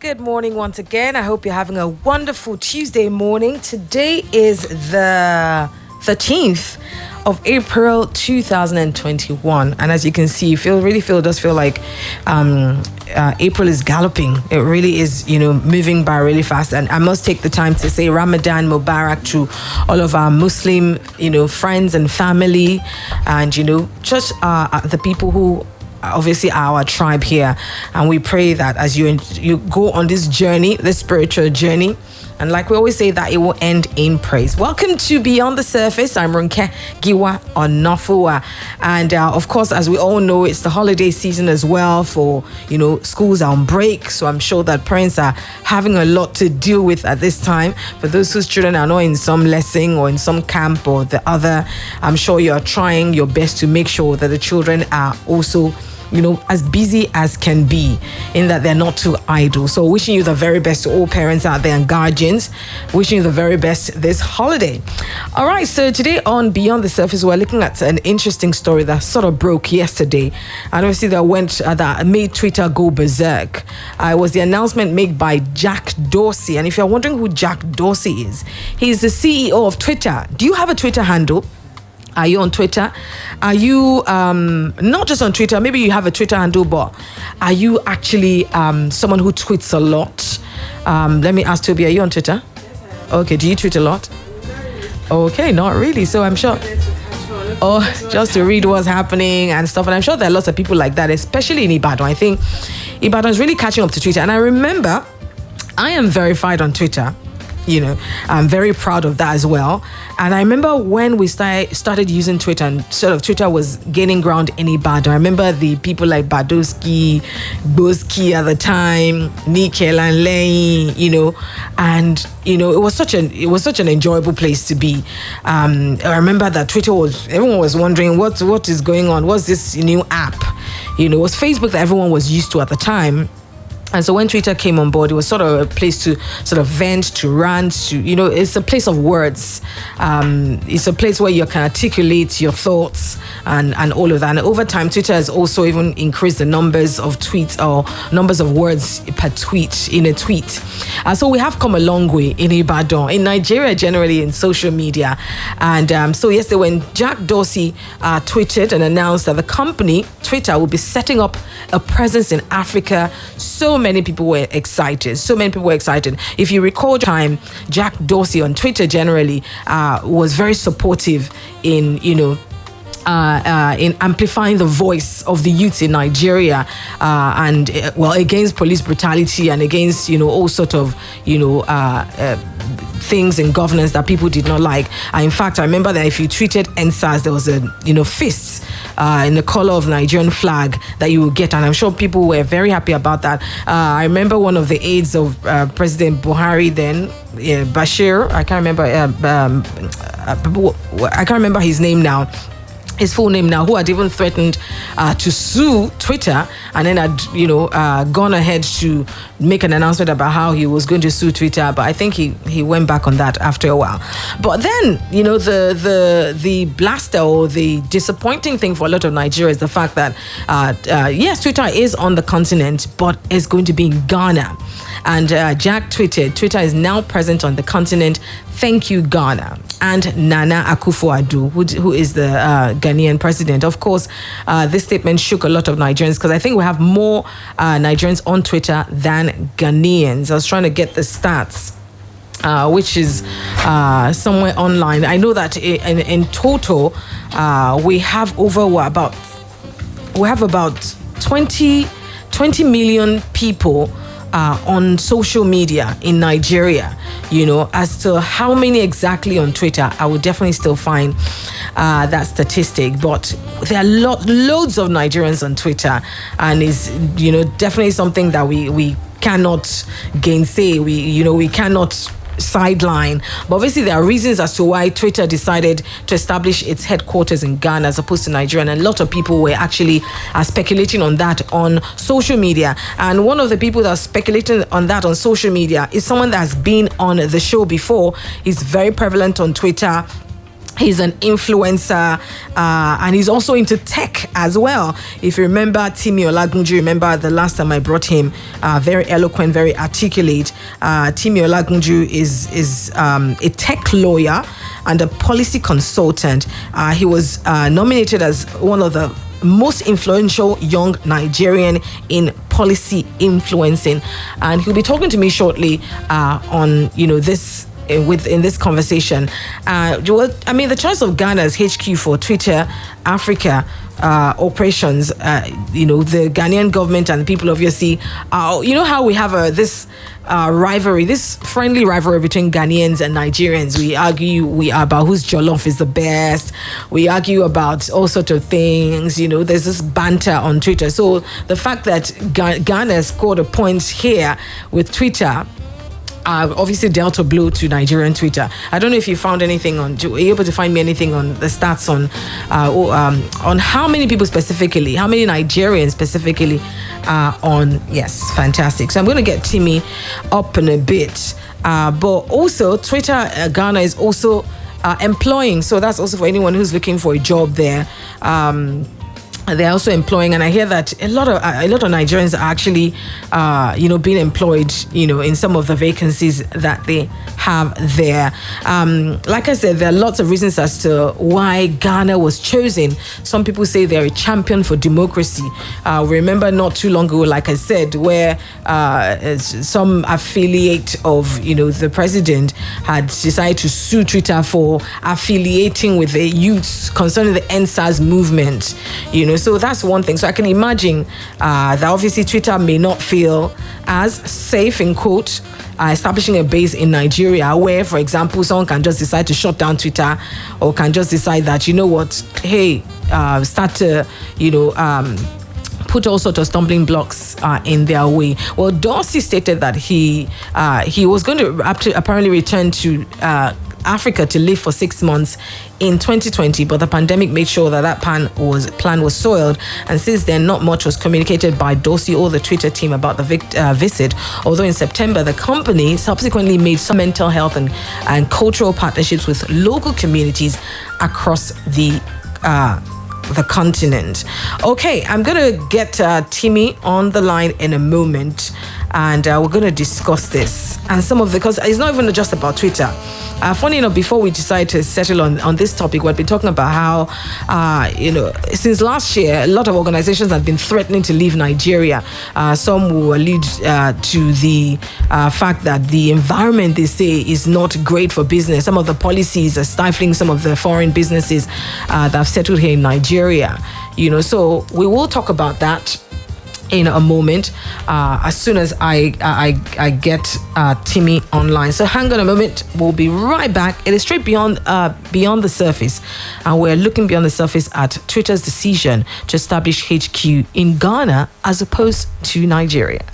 Good morning once again. I hope you're having a wonderful Tuesday morning. Today is the 13th of April 2021, and as you can see, it does feel like April is galloping. It really is, moving by really fast. And I must take the time to say Ramadan Mubarak to all of our Muslim, friends and family, and just the people who obviously our tribe here. And we pray that as you go on this journey, this spiritual journey, and like we always say, that it will end in praise. Welcome to Beyond the Surface. I'm Ronke Giwa Onafuwa, and of course, as we all know, it's the holiday season as well. For schools are on break, so I'm sure that parents are having a lot to deal with at this time. For those whose children are not in some lesson or in some camp or the other, I'm sure you're trying your best to make sure that the children are also as busy as can be, in that they're not too idle. So wishing you the very best to all parents out there and guardians. Wishing you the very best this holiday. All right, so today on Beyond the Surface, we're looking at an interesting story that sort of broke yesterday, and obviously that made Twitter go berserk. It was the announcement made by Jack Dorsey, and if you're wondering who Jack Dorsey is, he's the CEO of Twitter. Do you have a Twitter handle? Are you on Twitter? Are you not just on Twitter? Maybe you have a Twitter handle, but are you actually someone who tweets a lot? Let me ask Toby, are you on Twitter? Okay, do you tweet a lot? Okay, not really. So I'm sure. Oh, just to read what's happening and stuff. And I'm sure there are lots of people like that, especially in Ibadan. I think Ibadan is really catching up to Twitter. And I remember I am verified on Twitter. I'm very proud of that as well. And I remember when we started using Twitter, and sort of Twitter was gaining ground in Ibadan. I remember the people like Badoski, Boski at the time, Nikel and Lane, and it was such an enjoyable place to be. I remember that everyone was wondering what is going on. What's this new app? It was Facebook that everyone was used to at the time. And so when Twitter came on board, it was sort of a place to sort of vent, to rant, it's a place of words. It's a place where you can articulate your thoughts and all of that. And over time, Twitter has also even increased the numbers of tweets or numbers of words per tweet in a tweet. So we have come a long way in Ibadan, in Nigeria generally, in social media. And so yesterday when Jack Dorsey tweeted and announced that the company, Twitter, will be setting up a presence in Africa, so many people were excited. If you recall time, Jack Dorsey on Twitter generally was very supportive in amplifying the voice of the youth in Nigeria, and against police brutality and against all sort of things in governance that people did not like. In fact, I remember that if you tweeted NSAS, there was a fists in the color of Nigerian flag that you would get, and I'm sure people were very happy about that. I remember one of the aides of President Buhari then, Bashir. I can't remember his name now. His full name now, who had even threatened to sue Twitter, and then had gone ahead to make an announcement about how he was going to sue Twitter, but I think he went back on that after a while. But then the blaster or the disappointing thing for a lot of Nigeria is the fact that yes, Twitter is on the continent, but it's going to be in Ghana. And Jack tweeted, Twitter is now present on the continent. Thank you, Ghana. And Nana Akufo-Addo, who is the Ghanaian president. Of course, this statement shook a lot of Nigerians, because I think we have more Nigerians on Twitter than Ghanaians. I was trying to get the stats, which is somewhere online. I know that in total, we have about 20 million people on social media in Nigeria. As to how many exactly on Twitter, I would definitely still find that statistic. But there are loads of Nigerians on Twitter, and is definitely something that we cannot gainsay. We cannot sideline. But obviously there are reasons as to why Twitter decided to establish its headquarters in Ghana as opposed to Nigeria, and a lot of people were actually speculating on that on social media. And one of the people that's speculating on that on social media is someone that has been on the show before. He's very prevalent on Twitter. He's an influencer, and he's also into tech as well. If you remember Timi Olagunju, remember the last time I brought him, very eloquent, very articulate. Timi Olagunju is a tech lawyer and a policy consultant. He was nominated as one of the most influential young Nigerian in policy influencing, and he'll be talking to me shortly on this. In this conversation, the choice of Ghana as HQ for Twitter Africa operations, the Ghanaian government and the people obviously, how we have this rivalry, this friendly rivalry between Ghanaians and Nigerians. We argue about whose jollof is the best. We argue about all sorts of things. There's this banter on Twitter. So the fact that Ghana scored a point here with Twitter obviously dealt a blow to Nigerian Twitter. I don't know if you found anything were you able to find me anything on the stats on how many people specifically, how many Nigerians specifically are on. Yes, fantastic. So I'm going to get Timmy up in a bit. But also Twitter Ghana is also employing. So that's also for anyone who's looking for a job there. They're also employing, and I hear that a lot of Nigerians are actually, being employed, in some of the vacancies that they have there. Like I said, there are lots of reasons as to why Ghana was chosen. Some people say they're a champion for democracy. Remember not too long ago, like I said, where some affiliate of, the president had decided to sue Twitter for affiliating with the youths concerning the NSAS movement, So that's one thing. So I can imagine that obviously Twitter may not feel as safe, in quote, establishing a base in Nigeria where, for example, someone can just decide to shut down Twitter, or can just decide that, hey, start to, put all sorts of stumbling blocks in their way. Well, Dorsey stated that he was going to apparently return to Africa to live for 6 months in 2020, but the pandemic made sure that plan was soiled, and since then not much was communicated by Dorsey or the Twitter team about the visit. Although in September the company subsequently made some mental health and cultural partnerships with local communities across the continent. Okay, I'm gonna get Timmy on the line in a moment, and we're gonna discuss this and some of because it's not even just about Twitter. Funny enough, before we decided to settle on this topic, we've been talking about how since last year a lot of organizations have been threatening to leave Nigeria. Some will allude to the fact that the environment, they say, is not great for business. Some of the policies are stifling some of the foreign businesses that have settled here in Nigeria. So we will talk about that in a moment, as soon as I get Timmy online. So hang on a moment, we'll be right back. It is straight beyond the surface, and we're looking beyond the surface at Twitter's decision to establish HQ in Ghana as opposed to Nigeria.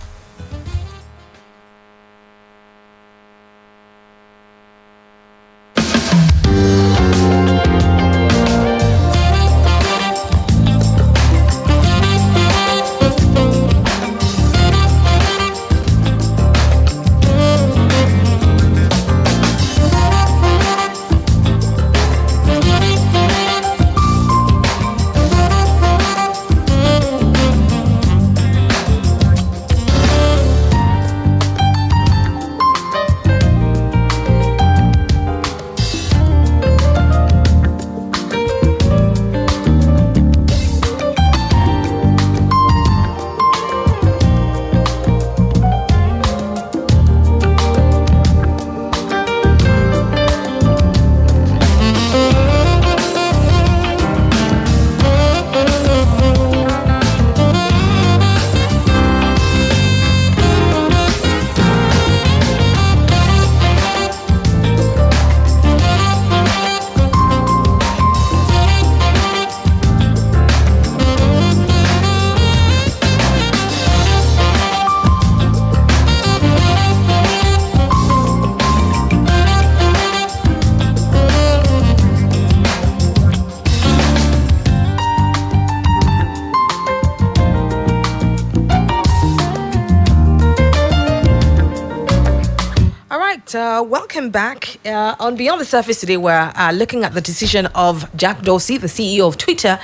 right, welcome back. On Beyond the Surface today, we're looking at the decision of Jack Dorsey, the CEO of Twitter,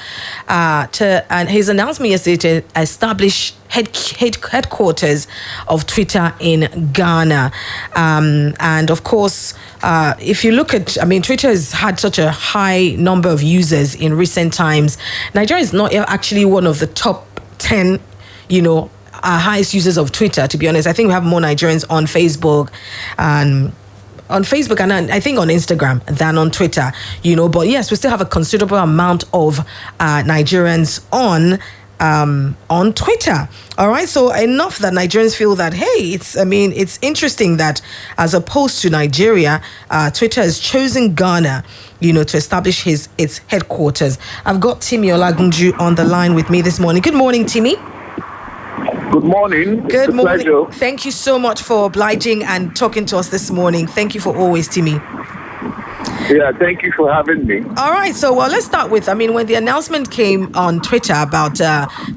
and his announcement yesterday to establish headquarters of Twitter in Ghana. And of course, if you look at, Twitter has had such a high number of users in recent times. Nigeria is not actually one of the top 10, highest users of Twitter, to be honest. I think we have more Nigerians on Facebook and I think on Instagram than on Twitter, but yes, we still have a considerable amount of Nigerians on Twitter. All right, so enough that Nigerians feel that, hey, it's interesting that as opposed to Nigeria, Twitter has chosen Ghana, to establish its headquarters. I've got Timmy Olagunju on the line with me this morning. Good morning, Timmy. Good morning. Good morning. Pleasure. Thank you so much for obliging and talking to us this morning. Thank you for always, Timmy. Yeah, thank you for having me. All right, so let's start with, when the announcement came on Twitter about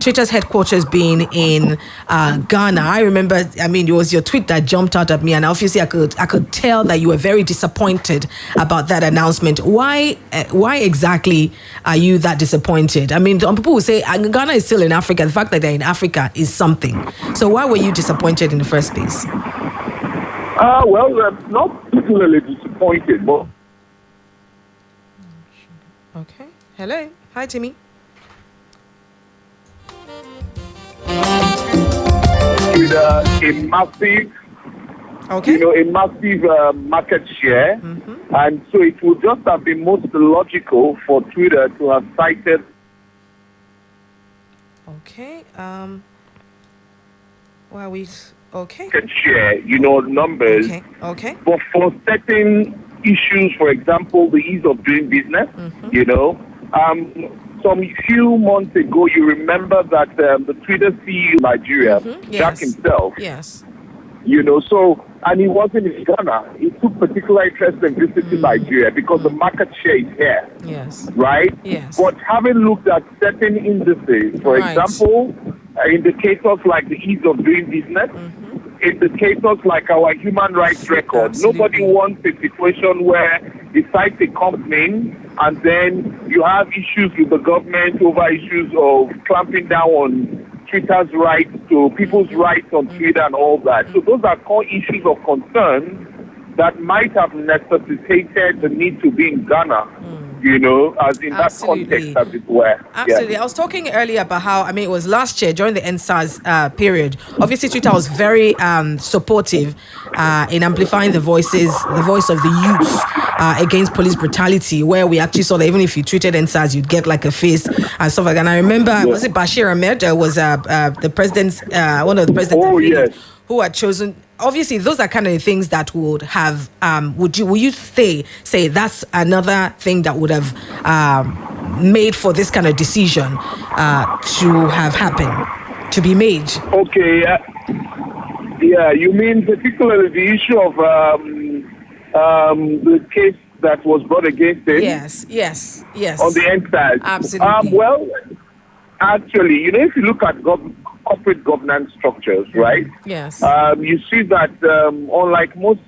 Twitter's headquarters being in Ghana, I remember, it was your tweet that jumped out at me, and obviously I could tell that you were very disappointed about that announcement. Why exactly are you that disappointed? Some people will say Ghana is still in Africa. The fact that they're in Africa is something. So why were you disappointed in the first place? Not particularly disappointed, but... Okay. Hello. Hi, Timmy. With a massive, a massive market share, and so it would just have been most logical for Twitter to have cited. Okay. Okay. Market share, numbers. Okay. But for certain issues, for example, the ease of doing business, some few months ago, you remember that the Twitter CEO of Nigeria, Jack himself, and he wasn't in Ghana. He took particular interest in visiting Nigeria because the market share is here. Yes. Right? Yes. But having looked at certain indices, for example, indicators like the ease of doing business, indicators like our human rights record. Absolutely. Nobody wants a situation where you cite a company and then you have issues with the government over issues of clamping down on Twitter's rights to people's rights on Twitter and all that. So those are core issues of concern that might have necessitated the need to be in Ghana. As in that context, as it were. Absolutely. I was talking earlier about how, it was last year during the NSAS period. Obviously, Twitter was very supportive in amplifying the voice of the youth against police brutality, where we actually saw that even if you tweeted NSAS, you'd get like a face and stuff like that. And I remember, was it Bashir Ahmed was the president's, one of the presidents who had chosen. Obviously, those are kind of the things that would have. Will you say that's another thing that would have made for this kind of decision to have happened, to be made? Okay. You mean particularly the issue of the case that was brought against him? Yes. On the end side. Absolutely. Actually, if you look at corporate governance structures, right? Yes. You see that unlike most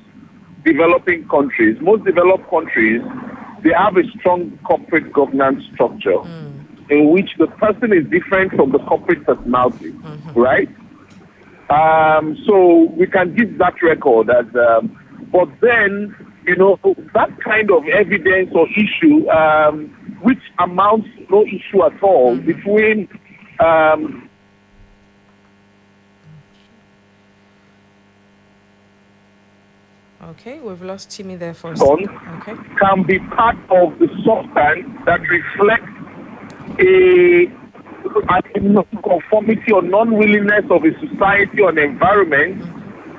developed countries, they have a strong corporate governance structure in which the person is different from the corporate personality, right? So we can give that record as, but then, that kind of evidence or issue, which amounts to no issue at all between Okay, we've lost Timmy there for a second. Okay. Can be part of the substance that reflects a non-conformity or non-willingness of a society or an environment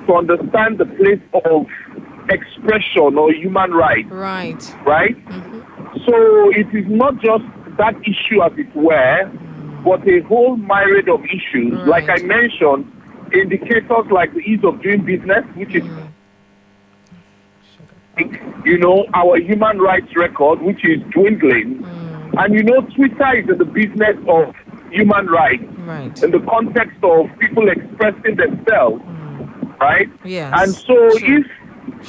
to understand the place of expression or human rights. Right? So it is not just that issue as it were, but a whole myriad of issues. Like I mentioned, indicators like the ease of doing business, which is our human rights record, which is dwindling. And Twitter is in the business of human rights in the context of people expressing themselves, right? Yes. And so if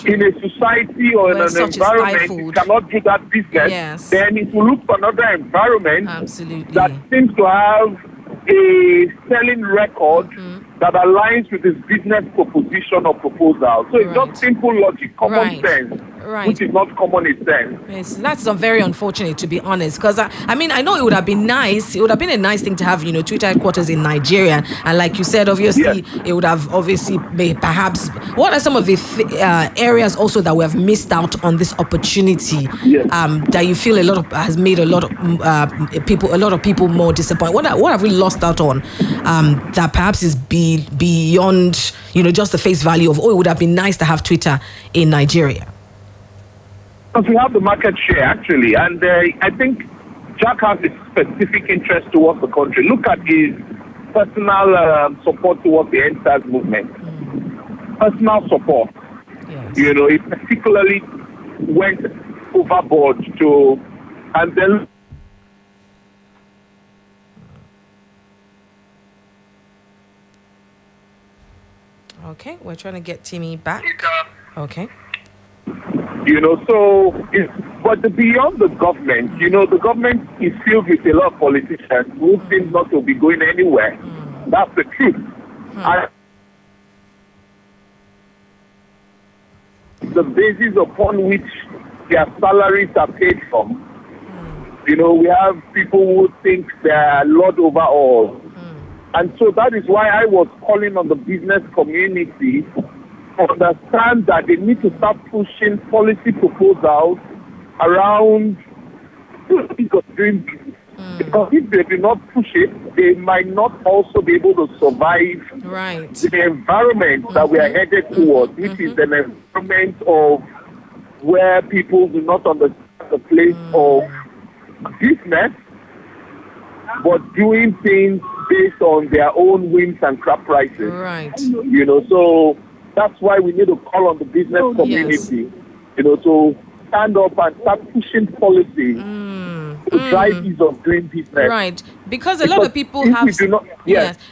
in a society or in an environment it cannot do that business, then it will look for another environment that seems to have a selling record that aligns with his business proposition or proposal. So it's just simple logic, common sense. Which is not common sense. Yes, that's very unfortunate, to be honest, because I mean, I know it would have been nice. It would have been a nice thing to have, Twitter headquarters in Nigeria, and like you said, obviously, it would have perhaps. What are some of the areas also that we have missed out on this opportunity? That you feel has made a lot of people more disappointed. What have we lost out on? That perhaps is beyond just the face value of it would have been nice to have Twitter in Nigeria. Because we have the market share, actually, and I think Jack has a specific interest towards the country. Look at his personal support towards the EndSARS movement. Personal support. Yes. He particularly went overboard and then... Okay, we're trying to get Timmy back. Okay. But beyond the government, the government is filled with a lot of politicians who seem not to be going anywhere. That's the truth. The basis upon which their salaries are paid from. We have people who think they're Lord over all. And so that is why I was calling on the business community understand that they need to start pushing policy proposals around doing business. Because if they do not push it, they might not also be able to survive the environment that we are headed towards, which is an environment of where people do not understand the place of business, but doing things based on their own whims and caprices. So that's why we need to call on the business community, to stand up and start pushing policy to drive ease of doing business. Because a lot of people have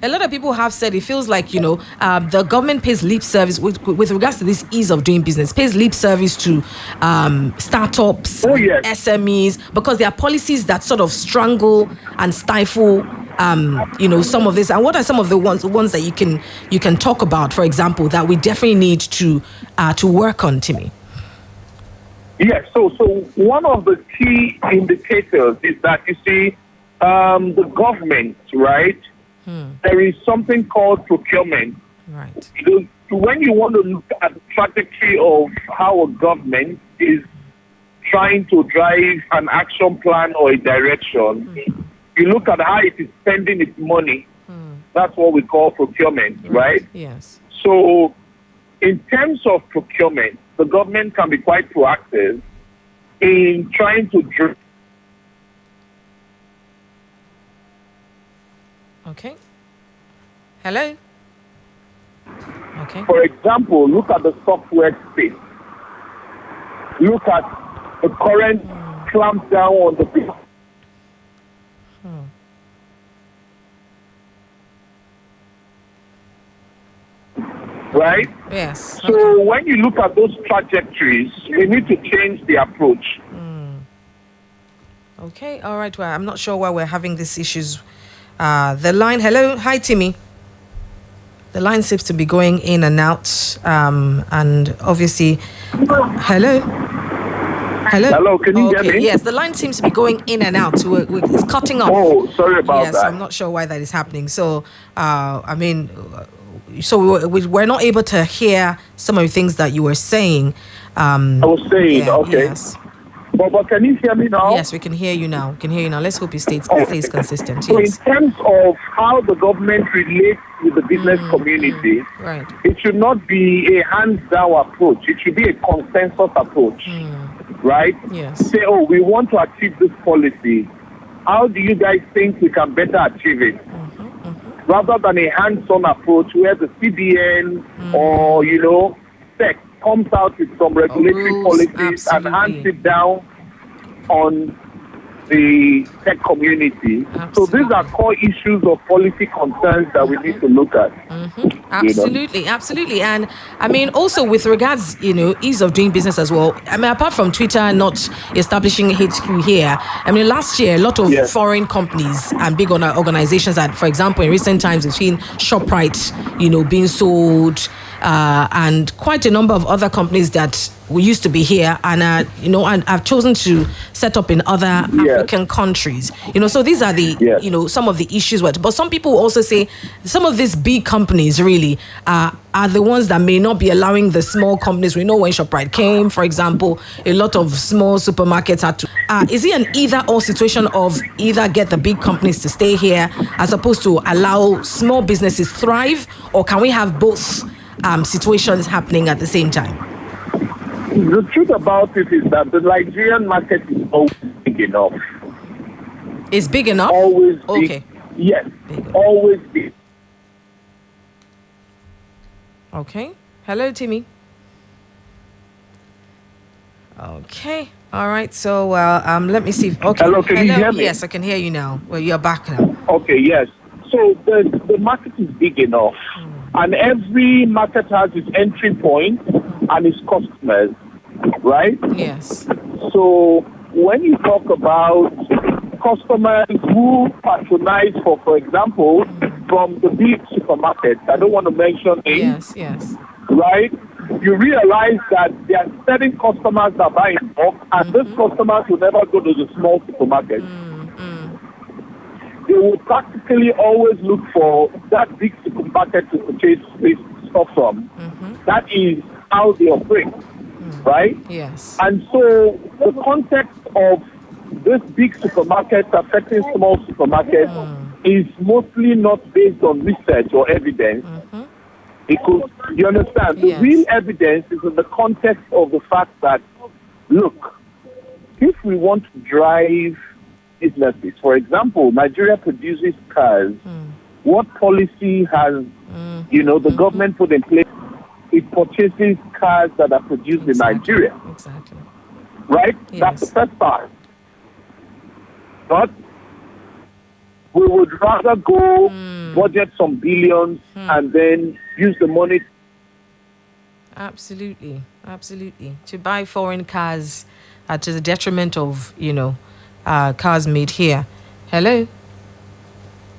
a lot of people have said it feels like the government pays lip service with regards to this ease of doing business, pays lip service to startups, SMEs, because there are policies that sort of strangle and stifle some of this. And what are some of the ones that you can talk about, for example, that we definitely need to work on, Timmy? Yes, so one of the key indicators is that you see the government, right? There is something called procurement. When you want to look at the trajectory of how a government is trying to drive an action plan or a direction, you look at how it is spending its money. That's what we call procurement, right? Yes. So in terms of procurement, the government can be quite proactive in trying to... Okay. Hello? Okay. For example, look at the software space. Look at the current clampdown on the people. Right? Yes. So when you look at those trajectories, we need to change the approach. Okay, all right. Well, I'm not sure why we're having these issues. The line, hello. Hi, Timmy. The line seems to be going in and out. And obviously, hello. Hello, can you hear me? Yes, the line seems to be going in and out. It's cutting off. Oh, sorry about that. Yes, I'm not sure why that is happening. So, so we're not able to hear some of the things that you were saying. I was saying, okay. Yes. But can you hear me now? Yes, we can hear you now. Let's hope it stays consistent. So in terms of how the government relates with the business community, it should not be a hands-down approach. It should be a consensus approach, right? Yes. Say, we want to achieve this policy. How do you guys think we can better achieve it? Rather than a hands-on approach where the CBN or, SEC comes out with some regulatory policies and hands it down on the tech community. So these are core issues of policy concerns that we need to look at. Absolutely, absolutely. And I mean, also with regards, ease of doing business as well. I mean, apart from Twitter not establishing HQ here, I mean, last year, a lot of Yes. foreign companies and big organizations that, for example, in recent times, we've seen ShopRite, being sold, and quite a number of other companies that we used to be here and and have chosen to set up in other African countries. So these are the some of the issues. But some people also say some of these big companies really are the ones that may not be allowing the small companies. We know when ShopRite came, for example, a lot of small supermarkets had to. Is it an either-or situation of either get the big companies to stay here as opposed to allow small businesses thrive, or can we have both situations happening at the same time? The truth about it is that the Nigerian market is always big enough. It's big enough? Always big. Okay. Yes, always big. Okay. Hello, Timmy. Okay. All right. So, let me see. Okay. Hello, can you hear me? Yes, I can hear you now. Well, you're back now. Okay, yes. So the market is big enough, and every market has its entry point and its customers, right? Yes. So when you talk about customers who patronize for example, from the big supermarkets, I don't want to mention names. Yes. Right? You realize that there are certain customers that buy in bulk, and those customers will never go to the small supermarket. They will practically always look for that big supermarket to purchase this stuff from. That is how they operate, right? Yes. And so the context of this big supermarket affecting small supermarkets is mostly not based on research or evidence. Because, you understand, the real evidence is in the context of the fact that, look, if we want to drive businesses, for example, Nigeria produces cars. What policy has, the government put in place? It purchases cars that are produced in Nigeria. Exactly. Right? Yes. That's the first part. But we would rather go budget some billions and then use the money. Absolutely. To buy foreign cars to the detriment of, cars made here. Hello?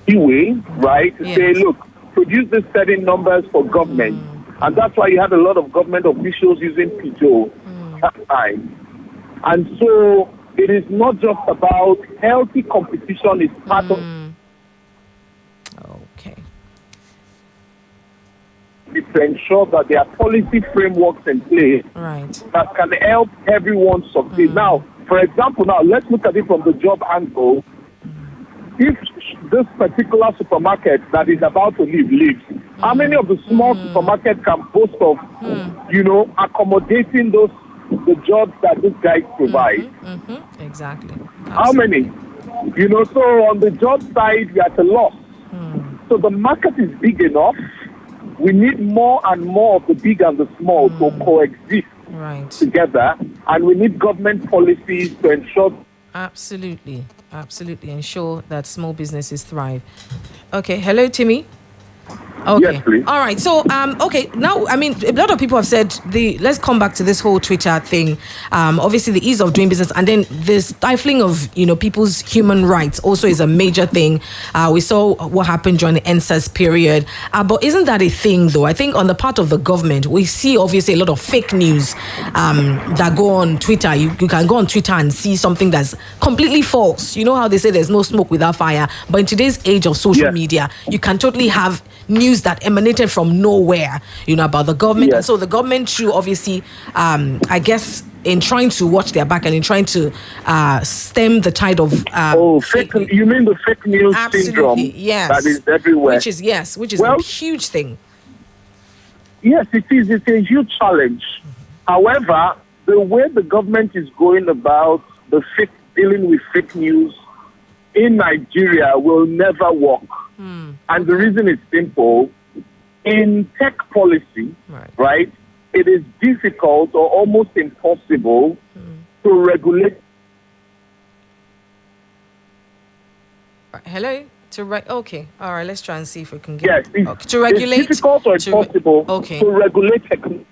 Anyway, right? To say, look, produce these certain numbers for government. And that's why you had a lot of government officials using PTO that time. And so it is not just about healthy competition, it's part of to ensure that there are policy frameworks in place that can help everyone succeed. Now, for example, let's look at it from the job angle. If this particular supermarket that is about to leave leaves, how many of the small supermarkets can boast of, accommodating the jobs that these guys provide? Exactly. How many? So on the job side, we are at a loss. So the market is big enough. We need more and more of the big and the small to coexist together, and we need government policies to ensure. Absolutely, ensure that small businesses thrive. Okay, hello, Timmy. Okay. Yes, please. All right. So, okay. Now, I mean, a lot of people have said let's come back to this whole Twitter thing. Obviously, the ease of doing business, and then the stifling of people's human rights also is a major thing. We saw what happened during the NSAS period. But isn't that a thing, though? I think on the part of the government, we see obviously a lot of fake news that go on Twitter. You can go on Twitter and see something that's completely false. You know how they say there's no smoke without fire. But in today's age of social media, you can totally have news that emanated from nowhere, about the government. And so the government should obviously, I guess, in trying to watch their back and in trying to stem the tide of you mean the fake news syndrome? Yes, that is everywhere. Which is a huge thing. Yes, it is. It's a huge challenge. However, the way the government is going about dealing with fake news in Nigeria will never work. And the reason is simple. In tech policy, right, it is difficult or almost impossible to regulate. Hello, Okay, all right. Let's try and see if we can get. Yes, to regulate. It's difficult or impossible to regulate technology.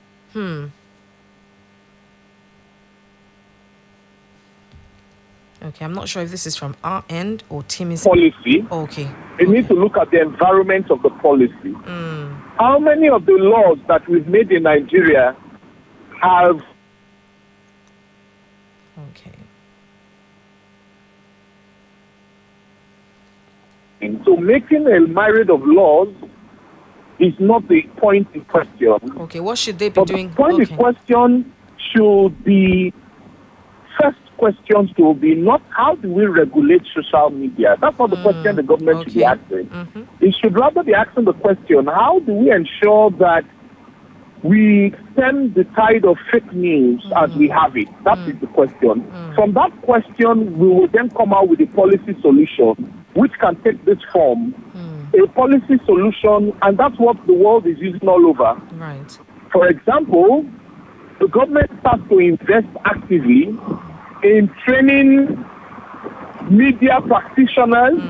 Okay, I'm not sure if this is from our end or Timmy's policy. Okay. You need to look at the environment of the policy. How many of the laws that we've made in Nigeria have? Okay. So making a myriad of laws is not the point in question. Okay, what should they be doing? The point in question should be, first questions to be not how do we regulate social media. That's not the question the government should be asking. It should rather be asking the question, how do we ensure that we stem the tide of fake news as we have it? That is the question. From that question, we will then come out with a policy solution, which can take this form, a policy solution, and that's what the world is using all over. Right. For example, the government starts to invest actively in training media practitioners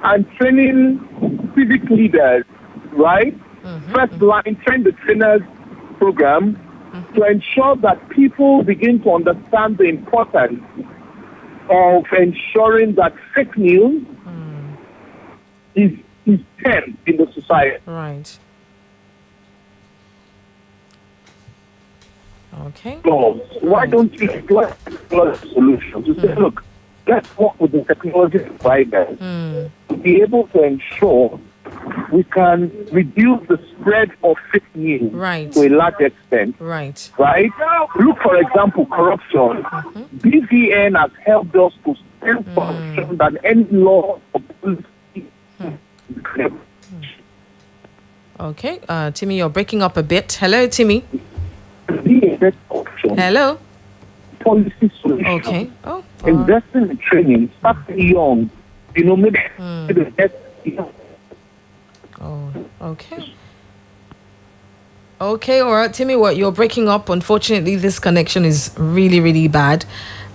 and training civic leaders, right? First line, train the trainers program to ensure that people begin to understand the importance of ensuring that fake news is tame in the society. Right. Okay. So why don't you explore a solution to say, look, let's work with the technology providers to be able to ensure we can reduce the spread of fake news to a large extent. Right. Right? Look, for example, corruption. BVN has helped us to stem corruption than any law or policy. Okay. Timmy, you're breaking up a bit. Hello, Timmy. Hello. Policy solution. Okay. Investing in training, start young. You know, maybe the best. Okay. Okay, all right, Timmy, you're breaking up. Unfortunately, this connection is really, really bad.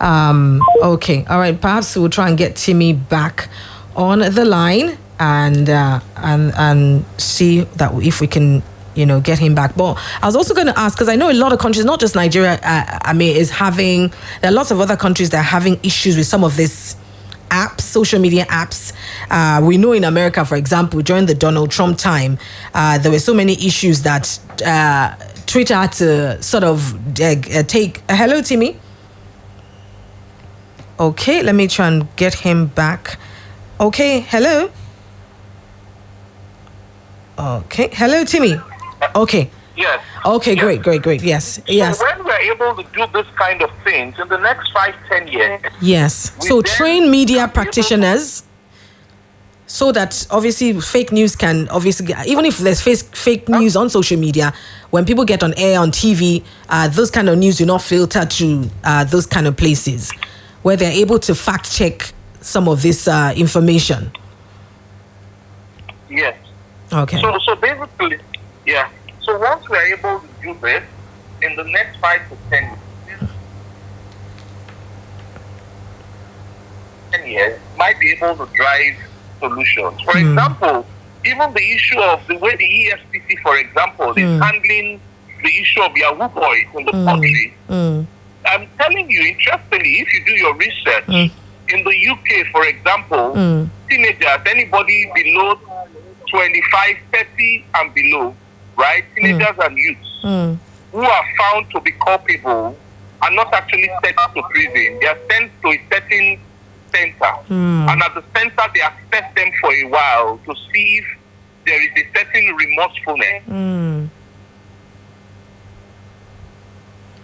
Okay, all right. Perhaps we'll try and get Timmy back on the line and see that if we can, get him back. But I was also going to ask, because I know a lot of countries, not just Nigeria, there are lots of other countries that are having issues with some of this apps, social media apps. We know in America, for example, during the Donald Trump time, there were so many issues that Twitter had to sort of take. Hello, Timmy. Okay, let me try and get him back. Okay, hello. Okay, hello, Timmy. Okay. Yes. Okay, yes. Great. Yes. Yes. So when we're able to do this kind of things in the next 5-10 years. Yes. So train media practitioners so that obviously fake news can even if there's fake news on social media, when people get on air on TV, those kind of news do not filter to those kind of places where they're able to fact check some of this information. Yes. Okay. So basically, yeah. So once we're able to do this, in the next 5 to 10 years, might be able to drive solutions. For example, even the issue of the way the EFCC, for example, is handling the issue of Yahoo boys in the country. I'm telling you, interestingly, if you do your research, in the UK, for example, teenagers, anybody below 25, 30 and below, right? Teenagers and youths who are found to be culpable are not actually sent to prison. They are sent to a certain center. And at the center, they assess them for a while to see if there is a certain remorsefulness.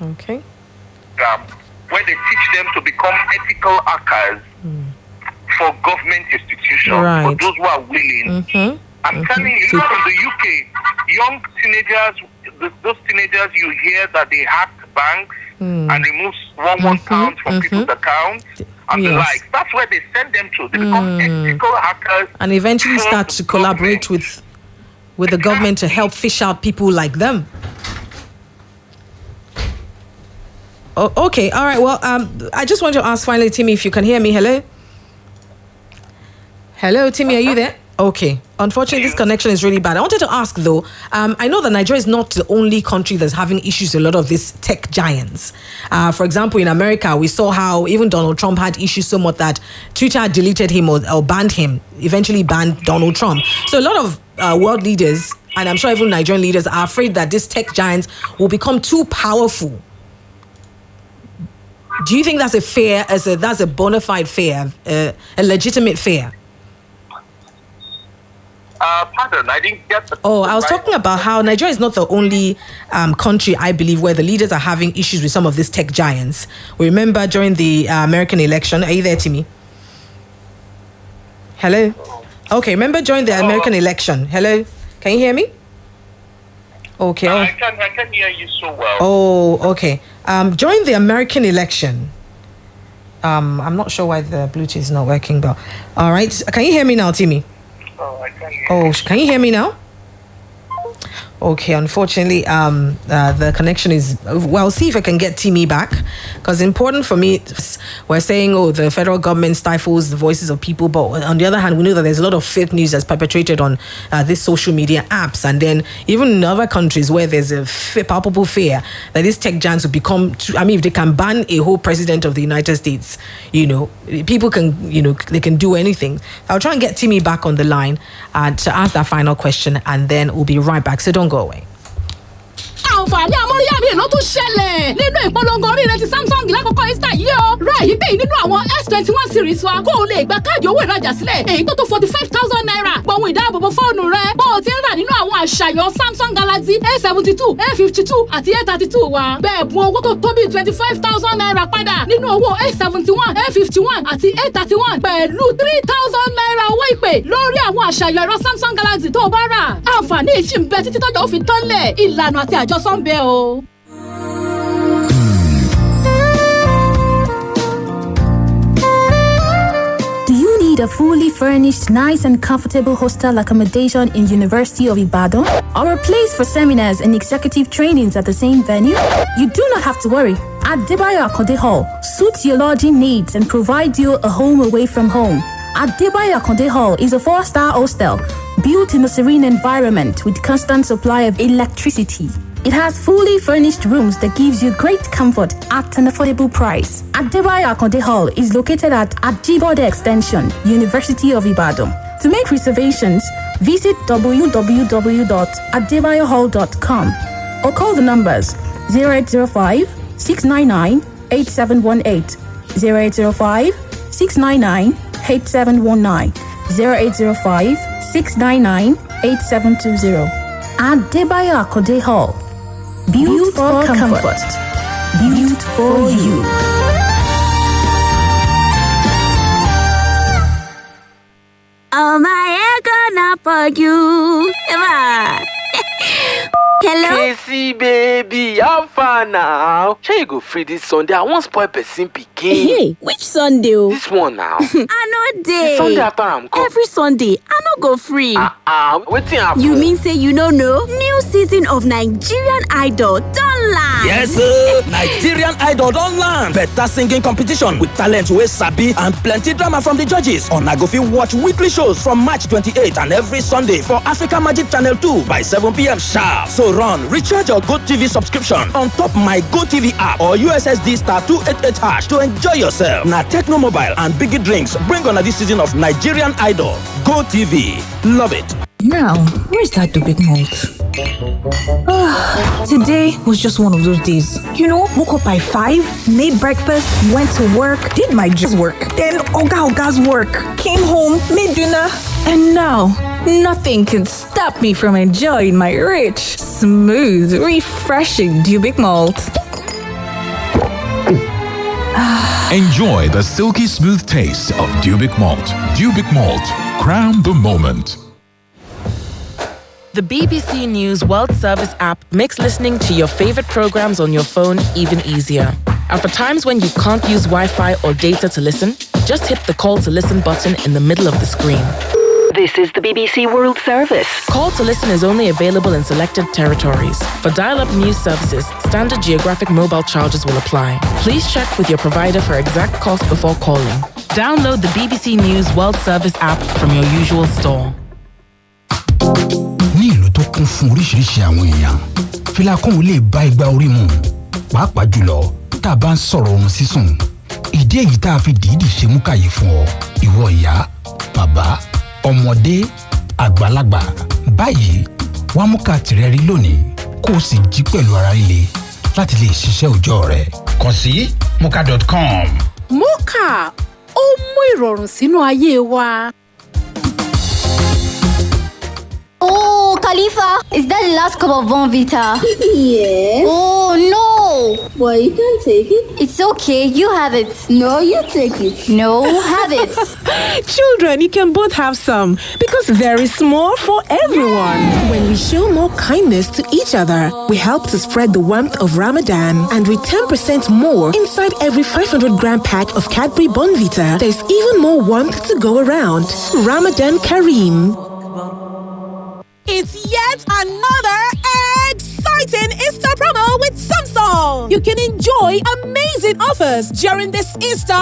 Okay. Where they teach them to become ethical hackers for government institutions, for those who are willing. I'm telling you, in the UK, young teenagers, those teenagers you hear that they hacked banks and remove £1 from people's accounts and the like. That's where they send them to. They become ethical hackers. And eventually start to collaborate with the government to help fish out people like them. Oh, okay, all right. Well, I just want to ask finally, Timmy, if you can hear me. Hello? Hello, Timmy, are you there? Okay. Unfortunately, this connection is really bad. I wanted to ask, though, I know that Nigeria is not the only country that's having issues with a lot of these tech giants. For example, in America, we saw how even Donald Trump had issues so much that Twitter deleted him or banned him, eventually banned Donald Trump. So a lot of world leaders, and I'm sure even Nigerian leaders, are afraid that these tech giants will become too powerful. Do you think that's that's a bona fide fear, a legitimate fear? Pardon, I didn't get the... I was talking about how Nigeria is not the only country, I believe, where the leaders are having issues with some of these tech giants. We remember during the American election. Are you there, Timmy? Hello? Okay, remember during the American election. Hello? Can you hear me? Okay. I can hear you so well. Oh, okay. During the American election, I'm not sure why the Bluetooth is not working, but all right. Can you hear me now, Timmy? I can hear you. Can you hear me now? Okay, unfortunately, the connection is... Well, see if I can get Timmy back, because important for me, we're saying, the federal government stifles the voices of people, but on the other hand, we know that there's a lot of fake news that's perpetrated on these social media apps, and then even in other countries where there's a palpable fear that these tech giants will become... if they can ban a whole president of the United States, people can, they can do anything. I'll try and get Timmy back on the line to ask that final question, and then we'll be right back. So don't go away. àǹfààní amóríyá ló tún ṣẹlẹ̀ nínú ìpolongo oríire ti Samsung lákòókò Easter yìí o. Ra èyíkéyìí nínú àwọn S21 series wa kó o lè gba káàdì owó ìrajà sílẹ̀ èyí tó tó 45,000 naira. Gbọ̀hún ìdáàbòbò fóònù rẹ bó o ti ń rà nínú àwọn àṣàyàn Samsung Galaxy A72, A52 àti A32 wa. Bẹ́ẹ̀ bùn owó tó tó bí 25,000 naira padà nínú owó A71, A51 àti A31 pẹ̀lú 3,000 naira owó ìpè lórí àwọn àṣàyàn ẹ̀rọ Samsung Galaxy tó o bá rà. Àǹfààní yìí ṣì ń bẹ títí tọ́jọ́ ó fi tán lẹ̀. Ìlànà àti àjọsọ ń bẹ o. A fully furnished, nice and comfortable hostel accommodation in University of Ibadan, or a place for seminars and executive trainings at the same venue? You do not have to worry. Adebayo Akonde Hall suits your lodging needs and provides you a home away from home. Adebayo Akonde Hall is a 4-star hostel built in a serene environment with constant supply of electricity. It has fully furnished rooms that gives you great comfort at an affordable price. Adebayo Akonde Hall is located at Ajibode Extension, University of Ibadan. To make reservations, visit www.adebayohall.com or call the numbers 0805-699-8718, 0805-699-8719, 0805-699-8720. Adebayo Akonde Hall. Built for comfort. Built for you. Oh my gonna for you. Eva. Hello? Casey, baby, how far now? Sure you go free this Sunday. I won't spoil person pikin. Hey, which Sunday? This one now. I know day. The Sunday after I'm come. Every Sunday, I no go free. Waiting happen. You mean say you no know? New season of Nigerian Idol don land. Yes, sir. Nigerian Idol don land. Better singing competition with talent wey sabi and plenty drama from the judges. Una go fit watch weekly shows from March 28th and every Sunday for Africa Magic Channel 2 by 7 p.m. sharp. So run, recharge your GoTV subscription on top my GoTV app or USSD star 288# to enjoy yourself. Now Techno Mobile and Biggie Drinks bring on this season of Nigerian Idol. GoTV, love it. Now, where's that big malt? Today was just one of those days. Woke up by 5, made breakfast, went to work, did my just work. Then Oga's work, came home, made dinner, and now nothing can stop me from enjoying my rich, smooth, refreshing Dubic malt. Enjoy the silky smooth taste of Dubic malt. Dubic malt, crown the moment. The BBC News World Service app makes listening to your favorite programs on your phone even easier. And for times when you can't use Wi-Fi or data to listen, just hit the call to listen button in the middle of the screen. This is the BBC World Service. Call to listen is only available in selected territories. For dial-up news services, standard geographic mobile charges will apply. Please check with your provider for exact cost before calling. Download the BBC News World Service app from your usual store. Ní ìlú tó kún fún oríṣiríṣi àwọn èèyàn, fìlà kóhùn lè bá igba orí mu, pàápàá jùlọ tá a bá ń sọ̀rọ̀ oorun sísùn. Ìdí èyí tá a fi dìídì ṣe mú kàyé fún ọ, ìwọ ìyá, bàbá, ọmọdé, àgbàlagbà. Báyìí, wá mú ká tìrẹ rí lónìí, kó o sì jí pẹ̀lú ara líle láti lè ṣiṣẹ́ òòjọ́ rẹ. Kàn sí muka.com. Muka, ó mú ìrọ̀rùn sínú ayé wa. Oh, Khalifa, is that the last cup of Bonvita? Yes. Oh, no. Well, you can take it. It's okay, you have it. No, you take it. No, have it. Children, you can both have some because there is more for everyone. When we show more kindness to each other, we help to spread the warmth of Ramadan. And with 10% more inside every 500-gram pack of Cadbury Bonvita, there's even more warmth to go around. Ramadan Kareem. It's yet another exciting Easter promo with Samsung. You can enjoy amazing offers during this Easter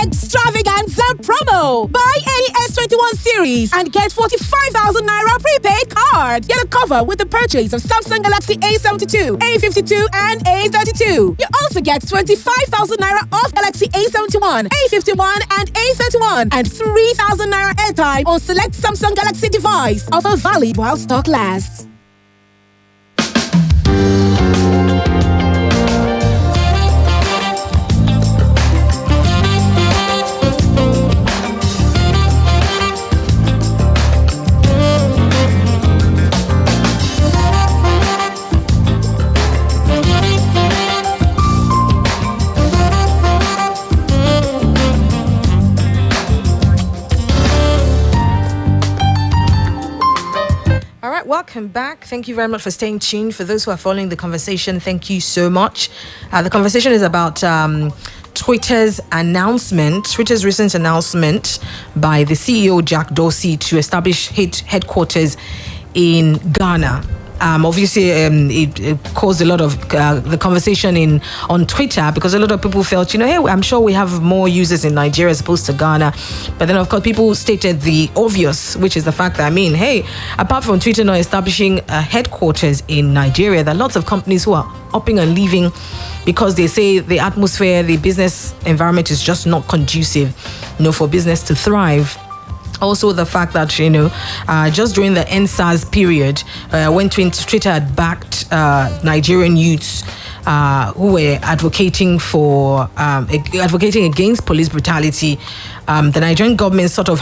extravaganza promo. Buy any S21 series and get 45,000 Naira prepaid card. Get a cover with the purchase of Samsung Galaxy A72, A52 and A32. You also get 25,000 Naira off Galaxy A71, A51 and A31 and 3,000 Naira airtime on select Samsung Galaxy device. Offer valid while stock lasts. Welcome back. Thank you very much for staying tuned. For those who are following the conversation, thank you so much. The conversation is about Twitter's recent announcement by the CEO Jack Dorsey to establish headquarters in Ghana. Obviously, it caused a lot of the conversation on Twitter because a lot of people felt, hey, I'm sure we have more users in Nigeria as opposed to Ghana. But then, of course, people stated the obvious, which is the fact that, hey, apart from Twitter not establishing a headquarters in Nigeria, there are lots of companies who are upping and leaving because they say the atmosphere, the business environment is just not conducive, for business to thrive. Also, the fact that, just during the NSAS period, when Twitter had backed Nigerian youths who were advocating against police brutality, the Nigerian government Twitter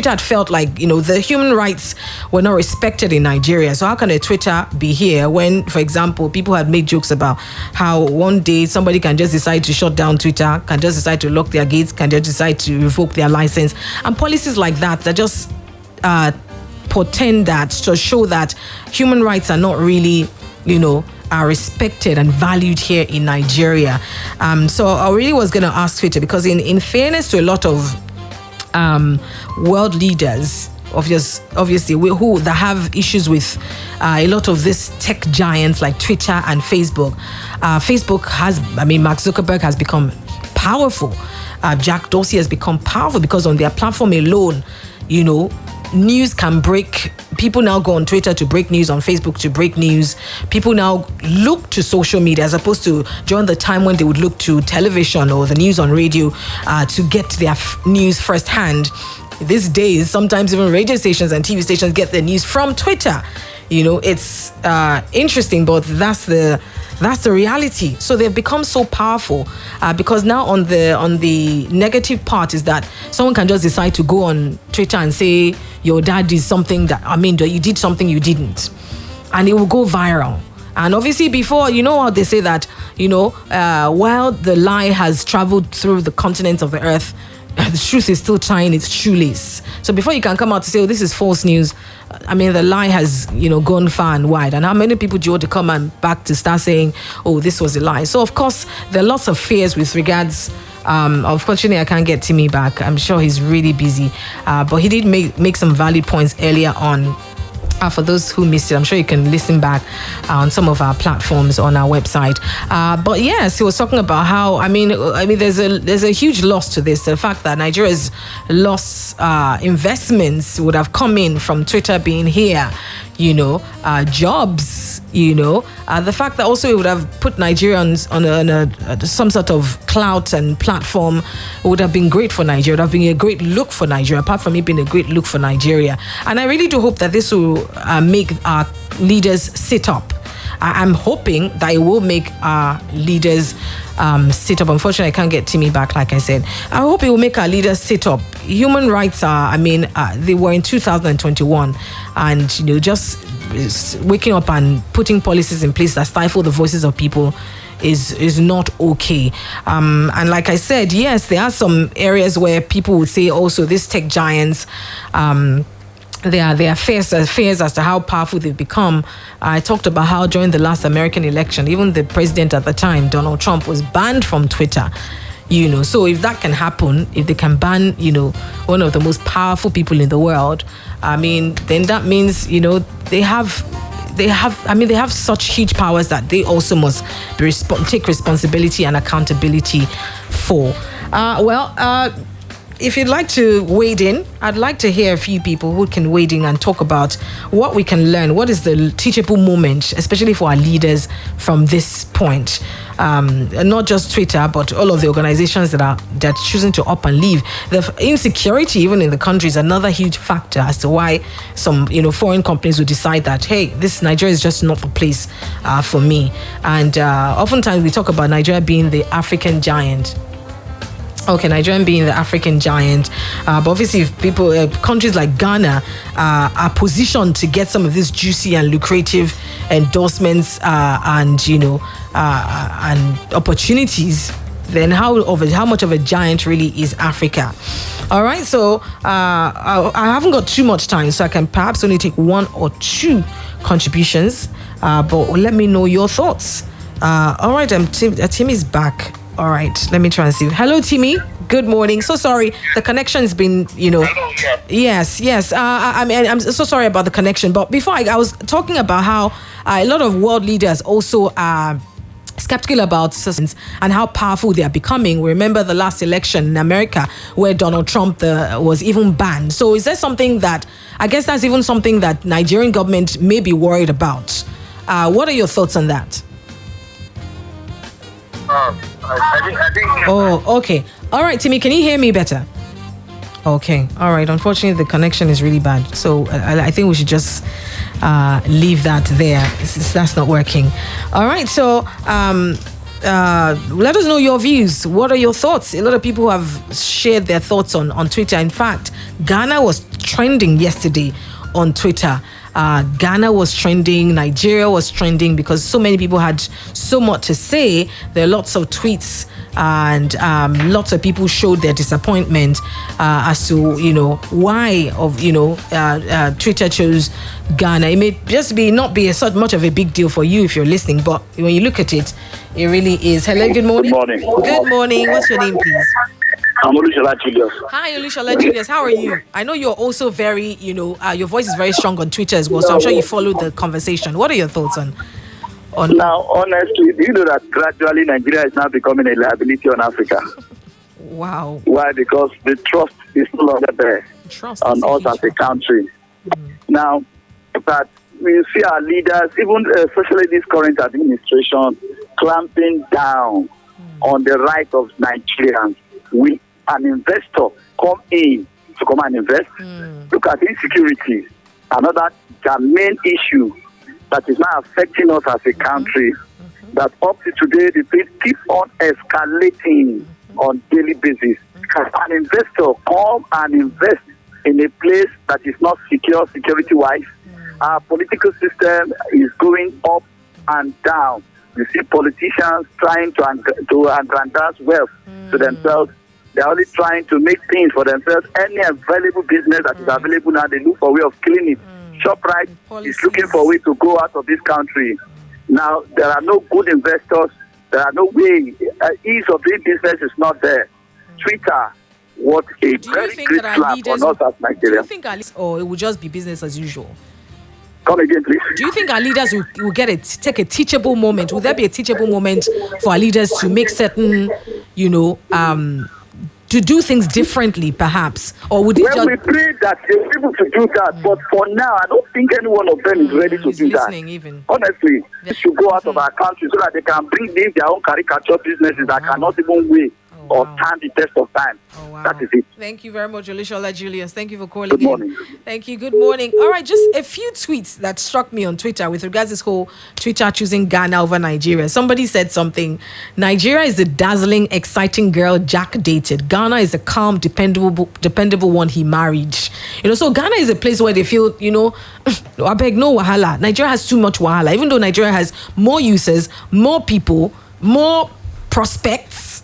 had felt like, the human rights were not respected in Nigeria. So how can a Twitter be here when, for example, people had made jokes about how one day somebody can just decide to shut down Twitter, can just decide to lock their gates, can just decide to revoke their license, and policies like that just portend that to show that human rights are not really, are respected and valued here in Nigeria. So I really was going to ask Twitter, because in fairness to a lot of world leaders, obviously who that have issues with a lot of these tech giants like Twitter and Facebook. Facebook has, Mark Zuckerberg has become powerful. Jack Dorsey has become powerful because on their platform alone, news can break. People now go on Twitter to break news, on Facebook to break news. People now look to social media as opposed to during the time when they would look to television or the news on radio to get their news firsthand. These days, sometimes even radio stations and TV stations get their news from Twitter. It's interesting, but that's the reality. So they've become so powerful because now on the negative part is that someone can just decide to go on Twitter and say your dad did something you did something you didn't, and it will go viral. And obviously before, how they say that, while the lie has traveled through the continents of the earth, the truth is still tying its shoelace. So before you can come out to say, this is false news, the lie has, gone far and wide. And how many people do you want to come and back to start saying, oh, this was a lie? So, of course, there are lots of fears with regards. Unfortunately, I can't get Timmy back. I'm sure he's really busy. But he did make some valid points earlier on. For those who missed it, I'm sure you can listen back on some of our platforms on our website. But yes, he was talking about how I mean, there's a huge loss to this. The fact that Nigeria's lost investments would have come in from Twitter being here, jobs, the fact that also it would have put Nigerians on some sort of clout and platform would have been great for Nigeria. It would have been a great look for Nigeria, apart from it being a great look for Nigeria. And I really do hope that this will make our leaders sit up. I'm hoping that it will make our leaders sit up. Unfortunately, I can't get Timmy back, like I said. I hope it will make our leaders sit up. Human rights they were in 2021, and just waking up and putting policies in place that stifle the voices of people is not okay. And like I said, yes, there are some areas where people would say also these tech giants, there are fears as to how powerful they've become. I talked about how during the last American election, even the president at the time, Donald Trump, was banned from Twitter. So if that can happen, if they can ban, one of the most powerful people in the world, then that means, they have such huge powers that they also must take responsibility and accountability for. If you'd like to wade in, I'd like to hear a few people who can wade in and talk about what we can learn. What is the teachable moment, especially for our leaders from this point? And not just Twitter, but all of the organizations that are choosing to up and leave. The insecurity, even in the country, is another huge factor as to why some foreign companies would decide that, hey, this Nigeria is just not the place for me. And oftentimes we talk about Nigeria being the African giant. Okay, Nigeria being the African giant, but obviously, if countries like Ghana are positioned to get some of these juicy and lucrative endorsements and opportunities, then how much of a giant really is Africa? All right, so I haven't got too much time, so I can perhaps only take one or two contributions, but let me know your thoughts. All right, Timmy's back. All right, let me try and see. Hello, Timmy. Good morning. So sorry, the connection's been, Yes. I'm so sorry about the connection. But before I was talking about how a lot of world leaders also are skeptical about systems and how powerful they are becoming. We remember the last election in America where Donald Trump was even banned. So is there something that, I guess that's even something that Nigerian government may be worried about? What are your thoughts on that? I think. Oh, okay. All right, Timmy, can you hear me better? Okay. All right. Unfortunately, the connection is really bad. So I think we should just leave that there. That's not working. All right. So let us know your views. What are your thoughts? A lot of people have shared their thoughts on Twitter. In fact, Ghana was trending yesterday on Twitter. Ghana was trending, Nigeria was trending because so many people had so much to say. There are lots of tweets and lots of people showed their disappointment as to why Twitter chose Ghana. It may just not be so much of a big deal for you if you're listening, but when you look at it, it really is. Hello, good morning. Good morning. Good morning. What's your name, please? I'm Olushola Julius. Hi, Olushola Julius. How are you? I know you're also very, your voice is very strong on Twitter as well, so I'm sure you followed the conversation. What are your thoughts on? Now, honestly, do you know that gradually Nigeria is now becoming a liability on Africa? Wow. Why? Because the trust is no longer there on us as a country. Now, but we see our leaders, even especially this current administration, clamping down on the right of Nigerians. Will an investor come in to come and invest? Look at insecurity, another main issue that is now affecting us as a country, that up to today the things keep on escalating on daily basis. Can an investor come and invest in a place that is not secure security-wise? Our political system is going up and down. You see politicians trying to aggrandize wealth to themselves. They're only trying to make things for themselves. Any available business that is available now, they look for a way of killing it. ShopRite is looking for a way to go out of this country. Now, there are no good investors. There are no way. Ease of doing business is not there. Twitter, what a very great slap on us as Nigeria. Do you think or it would just be business as usual? Come again, please. Do you think our leaders will take a teachable moment? Will there be a teachable moment for our leaders to make certain, to do things differently, perhaps? Or would it we pray that they're able to do that, but for now, I don't think any one of them is ready to do that. Even. Honestly, they should go out of our country so that they can bring in their own caricature businesses that cannot even wait or stand the test of time. That is it. Thank you very much, Olushola Julius. Thank you for calling in. Good morning. Thank you. Good morning. All right, just a few tweets that struck me on Twitter with regards to this whole Twitter choosing Ghana over Nigeria. Somebody said something. Nigeria is a dazzling, exciting girl Jack dated. Ghana is a calm, dependable one he married. So Ghana is a place where they feel, I beg no wahala. Nigeria has too much wahala. Even though Nigeria has more users, more people, more prospects,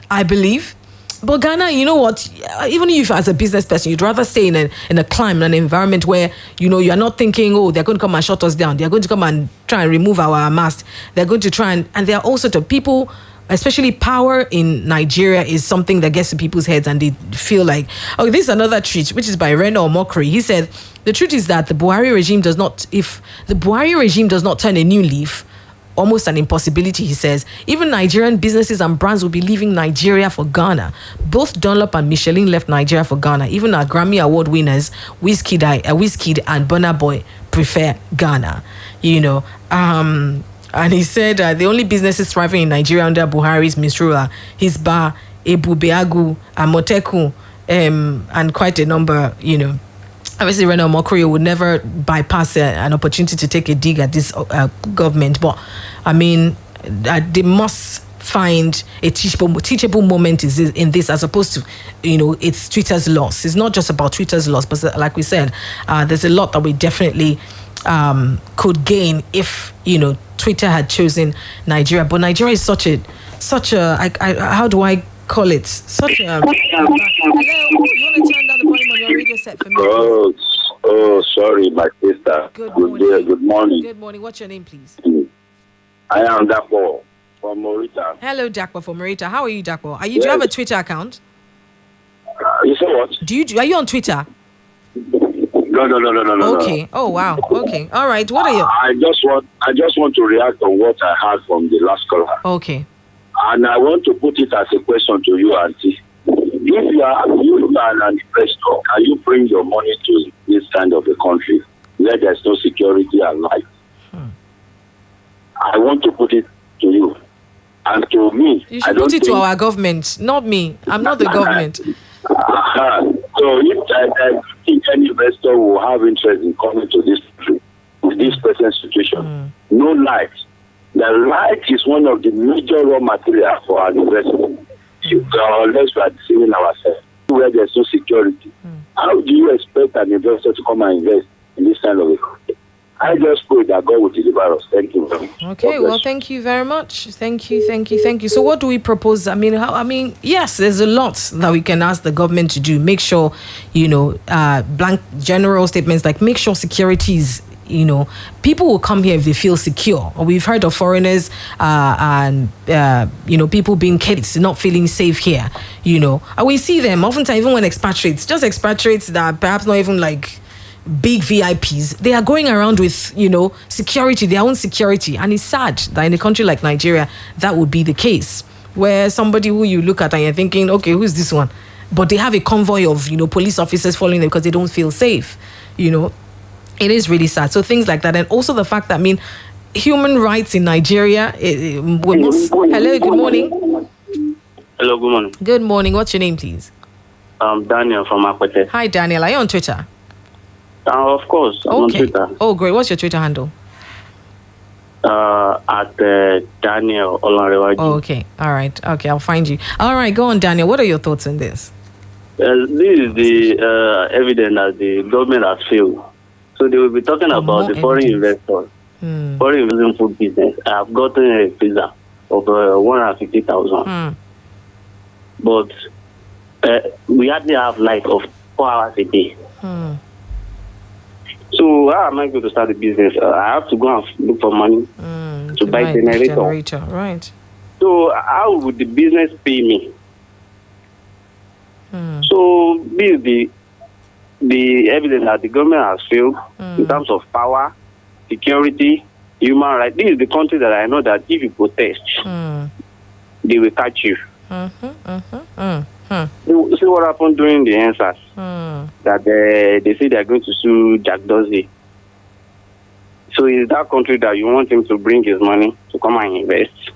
I believe. But Ghana, you know what? Even if as a business person, you'd rather stay in a climate, an environment where, you're not thinking, they're going to come and shut us down. They're going to come and try and remove our mast. They're going to try and there are all sorts of people, especially power in Nigeria is something that gets to people's heads and they feel like, this is another tweet, which is by Reno Mokri. He said, the truth is that if the Buhari regime does not turn a new leaf, almost an impossibility, he says. Even Nigerian businesses and brands will be leaving Nigeria for Ghana. Both Dunlop and Michelin left Nigeria for Ghana. Even our Grammy Award winners, Wizkid and Burna Boy prefer Ghana. And he said the only businesses thriving in Nigeria under Buhari's Misrula, Hisba, Ebubeagu, Amoteku, and quite a number, Obviously, Reno Mokri would never bypass an opportunity to take a dig at this government. But, they must find a teachable moment in this, as opposed to, it's Twitter's loss. It's not just about Twitter's loss, but like we said, there's a lot that we definitely could gain if, Twitter had chosen Nigeria. But Nigeria is such a how do I call it? Such a... Hello, you want to turn down the volume on your radio set for me? Oh, sorry, my sister. Good morning. Good morning. What's your name, please? I am Dakpo from Morita. Hello, Dakpo from Morita. How are you, Dakpo? Do you have a Twitter account? You say what? Are you on Twitter? No. Okay. Oh, wow. Okay. All right. What are you? I just want to react on what I heard from the last caller. Okay. And I want to put it as a question to you, Auntie. If you are an investor, can you bring your money to this kind of a country where there's no security and life? I want to put it to you. And to me, you should put it to our government, not me. I'm not the government. So if I think any investor will have interest in coming to this country with this present situation, no light. The light is one of the major raw materials for our investment. Unless we are deceiving ourselves, where there's no security. How do you expect an investor to come and invest in this kind of a country? I just pray that God will deliver us. Thank you very much. Okay, well, thank you very much. Thank you. So what do we propose? Yes, there's a lot that we can ask the government to do. Make sure, blank general statements like make sure security is, people will come here if they feel secure. We've heard of foreigners and people being kids, not feeling safe here, And we see them oftentimes, even when expatriates that perhaps not even like big VIPs, they are going around with, security, their own security. And it's sad that in a country like Nigeria, that would be the case, where somebody who you look at and you're thinking, okay, who's this one? But they have a convoy of, police officers following them because they don't feel safe, It is really sad. So things like that. And also the fact that, human rights in Nigeria, Hello, good morning. Hello, good morning. Good morning. What's your name, please? Daniel from Akwete. Hi, Daniel. Are you on Twitter? Of course. I'm on Twitter. Oh, great. What's your Twitter handle? At Daniel Olanrewaju. Oh, okay. All right. Okay, I'll find you. All right, go on, Daniel. What are your thoughts on this? This is the evidence that the government has failed. So they will be talking about the foreign investors, foreign investment food business. I have gotten a visa of 150,000. But we hardly have light of 4 hours a day. So how am I going to start a business? I have to go and look for money to buy generator. Right. So how would the business pay me? So this is the evidence that the government has failed in terms of power, security, human rights. This is the country that I know that if you protest, they will catch you. You see what happened during the answers? That they say they are going to sue Jack Dorsey. So is that country that you want him to bring his money to come and invest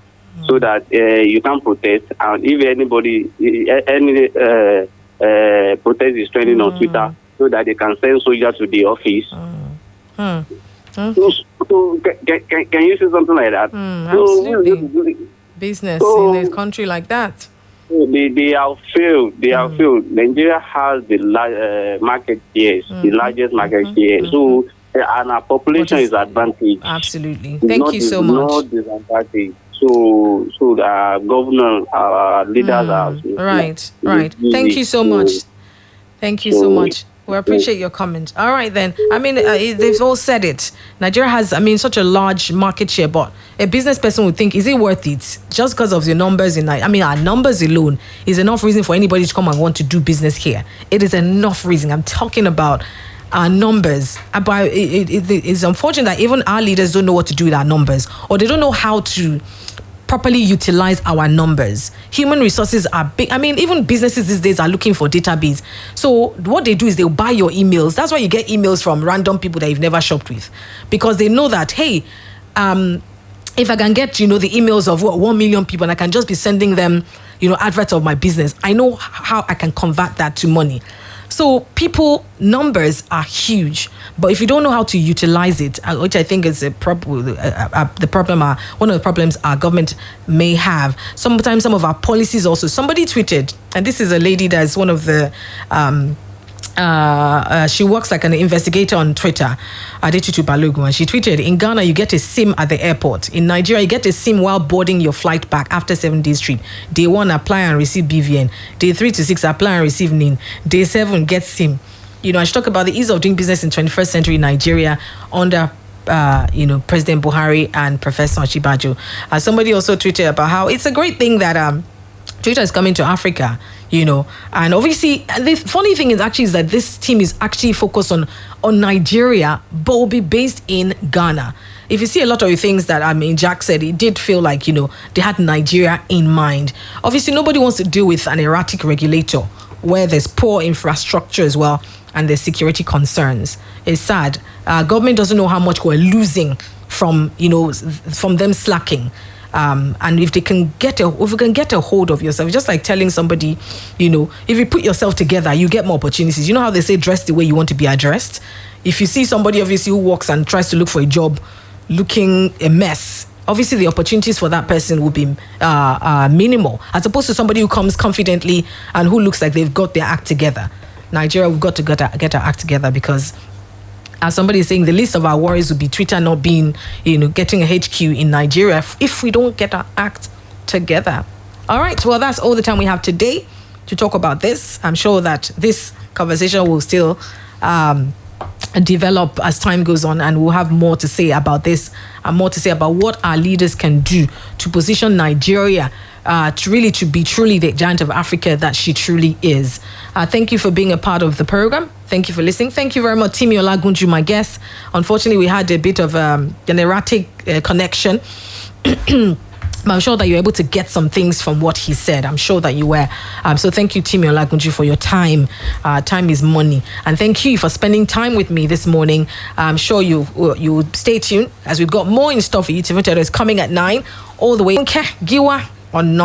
so that you can protest? And if any protest is trending on Twitter, so that they can send soldiers to the office. So can you say something like that? Absolutely. Business in a country like that. They have failed. They have failed. Nigeria has the market share, the largest market share. So, and our population is advantaged. Absolutely. Thank you so much. Not disadvantaged. So our governor, our leaders are right. Thank you so much. Thank you so much. We appreciate your comment. All right, then. I mean, they've all said it. Nigeria has, such a large market share, but a business person would think, is it worth it? Just because of the numbers our numbers alone is enough reason for anybody to come and want to do business here. It is enough reason. I'm talking about our numbers. But it's unfortunate that even our leaders don't know what to do with our numbers, or they don't know how to properly utilize our numbers. Human resources are big. Even businesses these days are looking for database. So what they do is they'll buy your emails. That's why you get emails from random people that you've never shopped with, because they know that, hey, if I can get, the emails of 1 million people and I can just be sending them, adverts of my business, I know how I can convert that to money. So numbers are huge, but if you don't know how to utilize it, which I think is one of the problems our government may have. Sometimes some of our policies also. Somebody tweeted, and this is a lady that's one of the she works like an investigator on Twitter, Adetutu Balogun, and she tweeted, in Ghana, you get a SIM at the airport. In Nigeria, you get a SIM while boarding your flight back after 7 days trip. Day 1, apply and receive BVN. Day 3 to 6, apply and receive NIN. Day 7, get SIM. I should talk about the ease of doing business in 21st century Nigeria under President Buhari and Professor Chibajo. Somebody also tweeted about how it's a great thing that Twitter is coming to Africa, and obviously the funny thing is that this team is actually focused on Nigeria, but will be based in Ghana. If you see a lot of the things that Jack said, it did feel like they had Nigeria in mind. Obviously, nobody wants to deal with an erratic regulator where there's poor infrastructure as well and there's security concerns. It's sad. Government doesn't know how much we're losing from them slacking. And if we can get a hold of yourself, just like telling somebody, if you put yourself together, you get more opportunities. You know how they say dress the way you want to be addressed? If you see somebody obviously who walks and tries to look for a job looking a mess, obviously the opportunities for that person will be minimal, as opposed to somebody who comes confidently and who looks like they've got their act together. Nigeria, we've got to get our act together, because as somebody is saying, the least of our worries would be Twitter not being, getting a HQ in Nigeria if we don't get our act together. All right, well, that's all the time we have today to talk about this. I'm sure that this conversation will still develop as time goes on, and we'll have more to say about this and more to say about what our leaders can do to position Nigeria to be truly the giant of Africa that she truly is. Thank you for being a part of the program. Thank you for listening. Thank you very much, Timi Olagunju, my guest. Unfortunately, we had a bit of an erratic connection. But I'm sure that you're able to get some things from what he said. I'm sure that you were. So thank you, Timi Olagunju, for your time. Time is money. And thank you for spending time with me this morning. I'm sure you stay tuned as we've got more in store for you. It's coming at 9 all the way. Ronke Giwa Onafuwa.